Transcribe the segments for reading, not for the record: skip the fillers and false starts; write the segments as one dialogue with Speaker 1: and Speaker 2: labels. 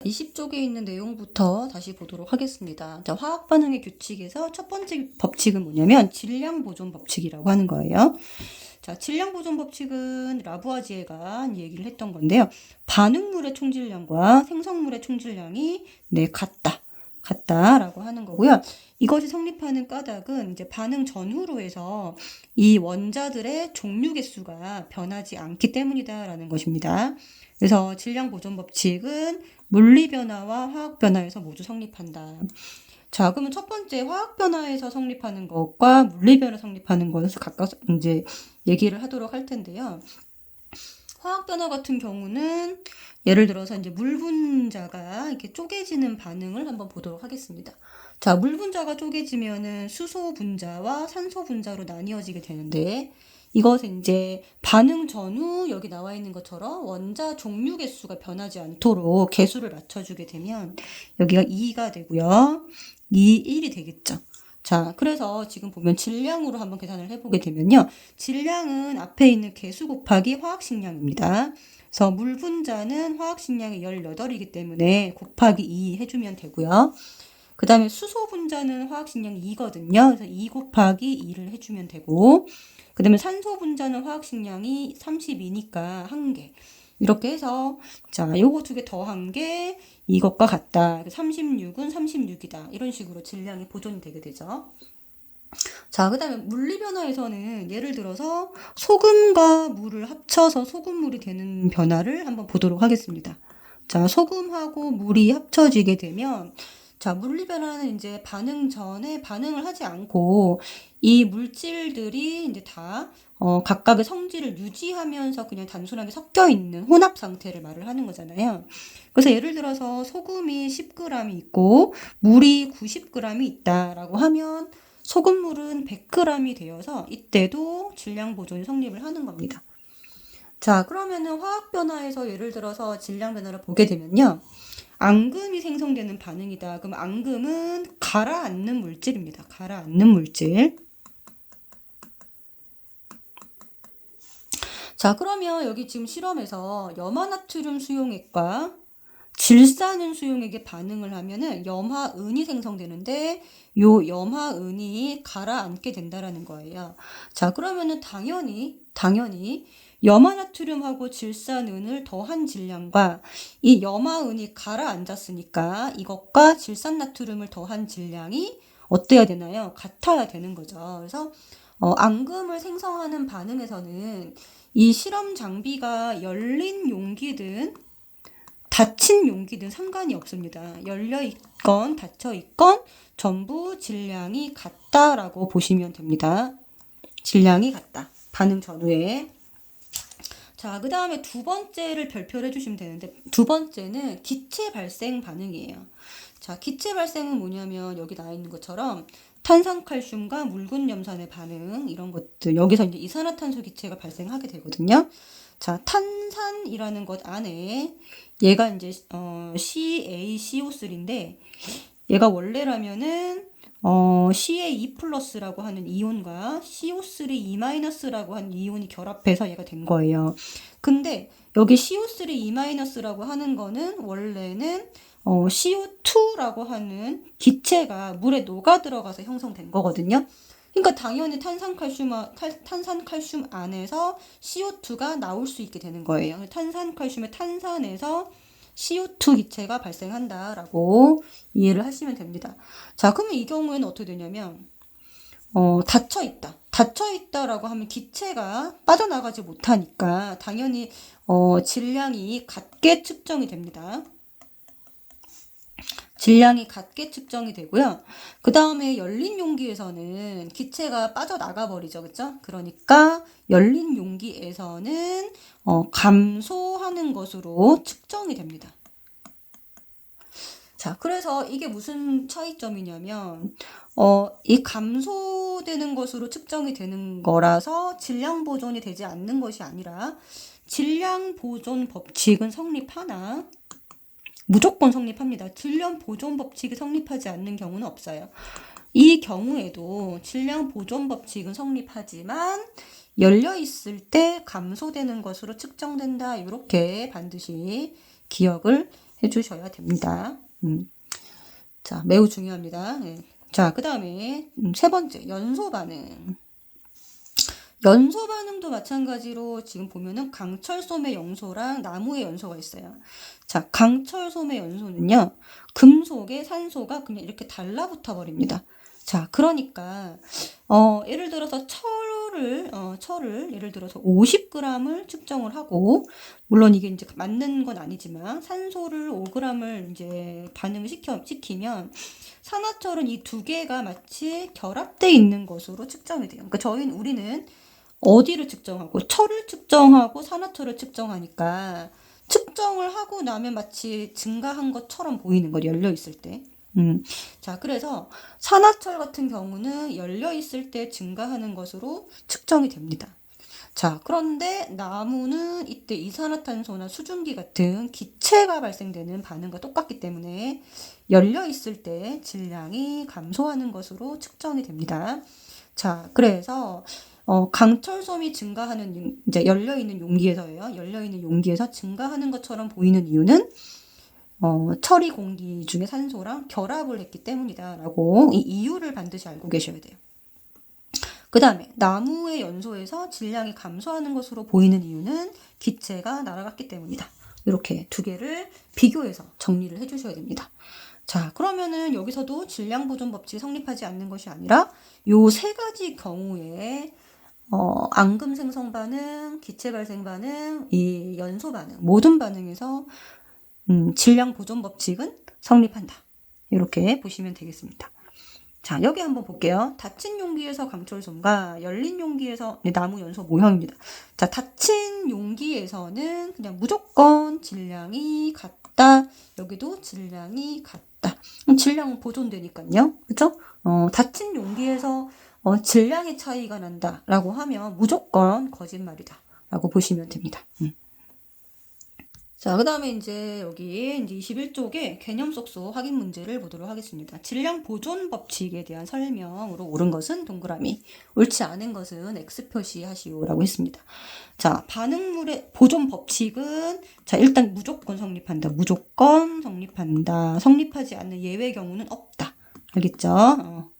Speaker 1: 20쪽에 있는 내용부터 다시 보도록 하겠습니다. 자, 화학 반응의 규칙에서 첫 번째 법칙은 뭐냐면 질량 보존 법칙이라고 하는 거예요. 자, 질량 보존 법칙은 라부아지에가 얘기를 했던 건데요. 반응물의 총질량과 생성물의 총질량이 같다라고 하는 거고요. 이것이 성립하는 까닭은 이제 반응 전후로 해서 이 원자들의 종류 개수가 변하지 않기 때문이다라는 것입니다. 그래서 질량 보존 법칙은 물리 변화와 화학 변화에서 모두 성립한다. 자, 그러면 첫 번째 화학 변화에서 성립하는 것과 물리 변화 성립하는 것을 각각 이제 얘기를 하도록 할 텐데요. 화학 변화 같은 경우는 예를 들어서 이제 물 분자가 이렇게 쪼개지는 반응을 한번 보도록 하겠습니다. 자, 물 분자가 쪼개지면은 수소 분자와 산소 분자로 나뉘어지게 되는데 이것은 이제 반응 전후 여기 나와 있는 것처럼 원자 종류 개수가 변하지 않도록 개수를 맞춰주게 되면 여기가 2가 되고요. 2, 1이 되겠죠. 자, 그래서 지금 보면 질량으로 한번 계산을 해보게 되면요. 질량은 앞에 있는 개수 곱하기 화학식량입니다. 그래서 물 분자는 화학식량이 18이기 때문에 곱하기 2 해주면 되고요. 그 다음에 수소 분자는 화학식량이 2거든요. 그래서 2 곱하기 2를 해주면 되고, 그 다음에 산소 분자는 화학식량이 32니까 1개. 이렇게 해서, 자, 요거 2개 더한 게 이것과 같다. 36은 36이다. 이런 식으로 질량이 보존이 되게 되죠. 자, 그 다음에 물리 변화에서는 예를 들어서 소금과 물을 합쳐서 소금물이 되는 변화를 한번 보도록 하겠습니다. 자, 소금하고 물이 합쳐지게 되면 자, 물리 변화는 이제 반응 전에 반응을 하지 않고 이 물질들이 이제 다 각각의 성질을 유지하면서 그냥 단순하게 섞여 있는 혼합 상태를 말을 하는 거잖아요. 그래서 예를 들어서 소금이 10g이 있고 물이 90g이 있다라고 하면 소금물은 100g이 되어서 이때도 질량 보존이 성립을 하는 겁니다. 자, 그러면은 화학 변화에서 예를 들어서 질량 변화를 보게 되면요. 앙금이 생성되는 반응이다. 그럼 앙금은 가라앉는 물질입니다. 가라앉는 물질. 자, 그러면 여기 지금 실험에서 염화나트륨 수용액과 질산은 수용액에 반응을 하면은 염화은이 생성되는데 요 염화은이 가라앉게 된다라는 거예요. 자, 그러면은 당연히 염화나트륨하고 질산은을 더한 질량과 이 염화은이 가라앉았으니까 이것과 질산나트륨을 더한 질량이 어때야 되나요? 같아야 되는 거죠. 그래서 앙금을 생성하는 반응에서는 이 실험 장비가 열린 용기든 닫힌 용기든 상관이 없습니다. 열려 있건 닫혀 있건 전부 질량이 같다라고 보시면 됩니다. 질량이 같다. 반응 전후에. 자, 그 다음에 두 번째를 별표를 해주시면 되는데 두 번째는 기체 발생 반응이에요. 자, 기체 발생은 뭐냐면 여기 나와 있는 것처럼 탄산칼슘과 묽은 염산의 반응 이런 것들 여기서 이제 이산화탄소 기체가 발생하게 되거든요. 자, 탄산이라는 것 안에 얘가 이제 CaCO3인데 얘가 원래라면은 CA2+라고 하는 이온과 CO3E-라고 하는 이온이 결합해서 얘가 된 거예요. 근데 여기 CO3E-라고 하는 거는 원래는 CO2라고 하는 기체가 물에 녹아 들어가서 형성된 거거든요. 그러니까 당연히 탄산칼슘 안에서 CO2가 나올 수 있게 되는 거예요. 탄산칼슘의 탄산에서 CO2 기체가 발생한다라고 이해를 하시면 됩니다. 자, 그러면 이 경우에는 어떻게 되냐면 닫혀 있다라고 하면 기체가 빠져나가지 못하니까 당연히 질량이 같게 측정이 됩니다. 질량이 같게 측정이 되고요. 그 다음에 열린 용기에서는 기체가 빠져나가 버리죠. 그렇죠? 그러니까 열린 용기에서는 감소하는 것으로 측정이 됩니다. 자, 그래서 이게 무슨 차이점이냐면 이 감소되는 것으로 측정이 되는 거라서 질량 보존이 되지 않는 것이 아니라 질량 보존 법칙은 성립하나 무조건 성립합니다. 질량 보존 법칙이 성립하지 않는 경우는 없어요. 이 경우에도 질량 보존 법칙은 성립하지만 열려 있을 때 감소되는 것으로 측정된다. 이렇게 반드시 기억을 해주셔야 됩니다. 자, 매우 중요합니다. 네. 자, 그 다음에 세 번째, 연소 반응. 연소 반응도 마찬가지로 지금 보면은 강철솜의 연소랑 나무의 연소가 있어요. 자, 강철솜의 연소는요, 금속에 산소가 그냥 이렇게 달라붙어 버립니다. 자, 그러니까, 예를 들어서 철을 예를 들어서 50g을 측정을 하고, 물론 이게 이제 맞는 건 아니지만, 산소를 5g을 이제 반응을 시키면, 산화철은 이 두 개가 마치 결합되어 있는 것으로 측정이 돼요. 그러니까 우리는 어디를 측정하고 철을 측정하고 산화철을 측정하니까 측정을 하고 나면 마치 증가한 것처럼 보이는 거죠. 열려 있을 때. 자, 그래서 산화철 같은 경우는 열려 있을 때 증가하는 것으로 측정이 됩니다. 자, 그런데 나무는 이때 이산화탄소나 수증기 같은 기체가 발생되는 반응과 똑같기 때문에 열려 있을 때 질량이 감소하는 것으로 측정이 됩니다. 자, 그래서 강철솜이 증가하는 이제 열려있는 용기에서예요. 열려있는 용기에서 증가하는 것처럼 보이는 이유는 철이 공기 중에 산소랑 결합을 했기 때문이다라고 이 이유를 반드시 알고 계셔야 돼요. 그 다음에 나무의 연소에서 질량이 감소하는 것으로 보이는 이유는 기체가 날아갔기 때문이다. 이렇게 두 개를 비교해서 정리를 해주셔야 됩니다. 자, 그러면은 여기서도 질량 보존 법칙이 성립하지 않는 것이 아니라 요 세 가지 경우에 앙금 생성 반응, 기체 발생 반응, 이 연소 반응, 모든 반응에서 질량 보존 법칙은 성립한다. 이렇게 보시면 되겠습니다. 자, 여기 한번 볼게요. 닫힌 용기에서 강철솜과 열린 용기에서 나무 연소 모형입니다. 자, 닫힌 용기에서는 그냥 무조건 질량이 같다. 여기도 질량이 같다. 질량은 보존되니까요. 그죠? 닫힌 용기에서 질량의 차이가 난다라고 하면 무조건 거짓말이다. 라고 보시면 됩니다. 자, 그 다음에 이제 여기 이제 21쪽에 개념 속소 확인 문제를 보도록 하겠습니다. 질량 보존 법칙에 대한 설명으로 옳은 것은 동그라미, 옳지 않은 것은 X 표시하시오라고 했습니다. 자, 반응물의 보존 법칙은 자, 일단 무조건 성립한다. 무조건 성립한다. 성립하지 않는 예외 경우는 없다. 알겠죠?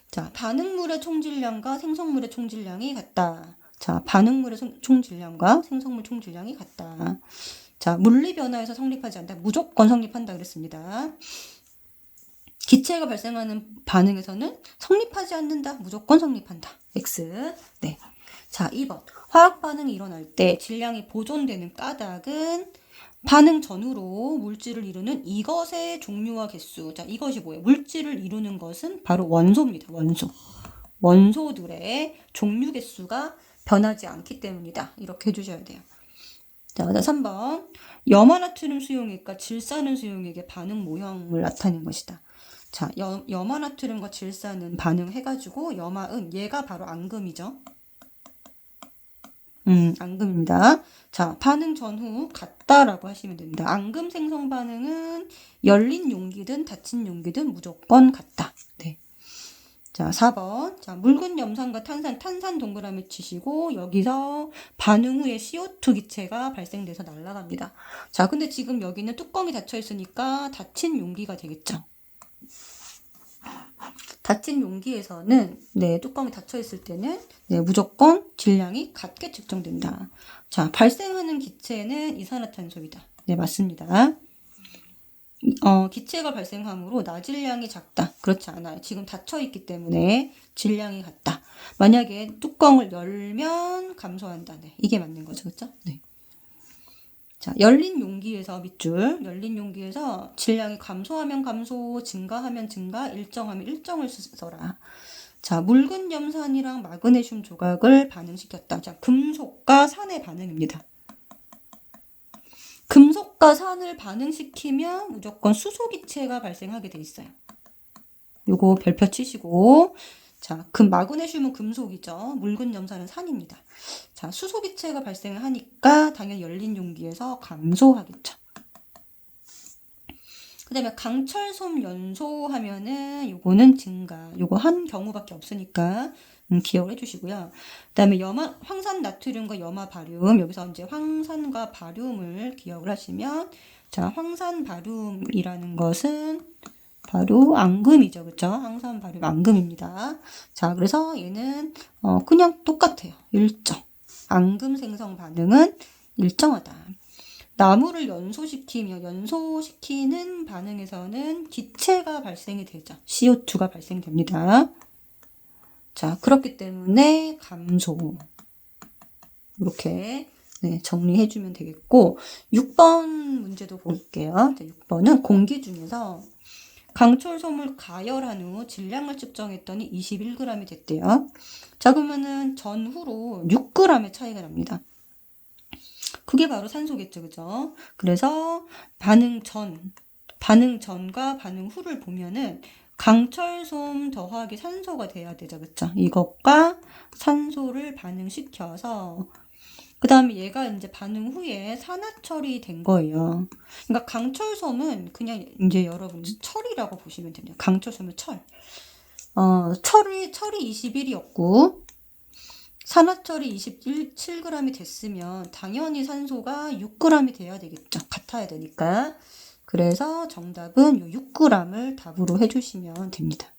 Speaker 1: 자, 반응물의 총질량과 생성물의 총질량이 같다. 자, 반응물의 총질량과 생성물 총질량이 같다. 자, 물리 변화에서 성립하지 않는다. 무조건 성립한다 그랬습니다. 기체가 발생하는 반응에서는 성립하지 않는다. 무조건 성립한다. X. 네. 자, 2번. 화학 반응이 일어날 때 질량이 보존되는 까닭은 반응 전후로 물질을 이루는 이것의 종류와 개수. 자, 이것이 뭐예요? 물질을 이루는 것은 바로 원소입니다. 원소. 원소들의 종류 개수가 변하지 않기 때문이다. 이렇게 해주셔야 돼요. 자, 3번. 염화나트륨 수용액과 질산은 수용액의 반응 모형을 나타낸 것이다. 자, 염화나트륨과 질산은 반응해가지고 염화은 얘가 바로 앙금이죠. 앙금입니다. 자, 반응 전후 같다라고 하시면 됩니다. 앙금 생성 반응은 열린 용기든 닫힌 용기든 무조건 같다. 네. 자, 4번. 자, 묽은 염산과 탄산 동그라미 치시고 여기서 반응 후에 CO2 기체가 발생돼서 날아갑니다. 자, 근데 지금 여기는 뚜껑이 닫혀 있으니까 닫힌 용기가 되겠죠. 닫힌 용기에서는 네, 뚜껑이 닫혀 있을 때는 네, 무조건 질량이 같게 측정된다. 자, 발생하는 기체는 이산화탄소이다. 네, 맞습니다. 기체가 발생함으로 나질량이 작다. 그렇지 않아요. 지금 닫혀 있기 때문에 질량이 같다. 만약에 뚜껑을 열면 감소한다. 네, 이게 맞는 거죠. 그렇죠? 네. 자, 열린 용기에서 밑줄, 열린 용기에서 질량이 감소하면 감소, 증가하면 증가, 일정하면 일정을 써라. 자, 묽은 염산이랑 마그네슘 조각을 반응시켰다. 자, 금속과 산의 반응입니다. 금속과 산을 반응시키면 무조건 수소기체가 발생하게 돼 있어요. 요거 별표 치시고, 자, 마그네슘은 금속이죠. 묽은 염산은 산입니다. 자, 수소기체가 발생을 하니까 당연히 열린 용기에서 감소하겠죠. 그 다음에 강철솜 연소하면은 요거는 증가. 요거 한 경우밖에 없으니까 기억을 해주시고요. 그다음에 황산 나트륨과 염화 바륨, 여기서 이제 황산과 바륨을 기억을 하시면, 자, 황산 바륨이라는 것은 바로 앙금이죠, 그렇죠? 황산 바륨 앙금입니다. 자, 그래서 얘는 그냥 똑같아요. 일정. 앙금 생성 반응은 일정하다. 나무를 연소시키는 반응에서는 기체가 발생이 되죠. CO2가 발생됩니다. 자, 그렇기 때문에 감소. 이렇게 정리해주면 되겠고, 6번 문제도 볼게요. 자, 6번은 공기 중에서 강철솜을 가열한 후 질량을 측정했더니 21g이 됐대요. 자, 그러면은 전후로 6g의 차이가 납니다. 그게 바로 산소겠죠, 그죠? 그래서 반응 전과 반응 후를 보면은 강철솜 더하기 산소가 돼야 되죠, 그쵸? 이것과 산소를 반응시켜서 그 다음에 얘가 이제 반응 후에 산화철이 된 거예요. 그러니까 강철솜은 그냥 이제 여러분 철이라고 보시면 됩니다. 강철솜은 철. 철이 21이었고 산화철이 27g이 됐으면 당연히 산소가 6g이 돼야 되겠죠. 같아야 되니까. 그래서 정답은 요 6g을 답으로 해주시면 됩니다.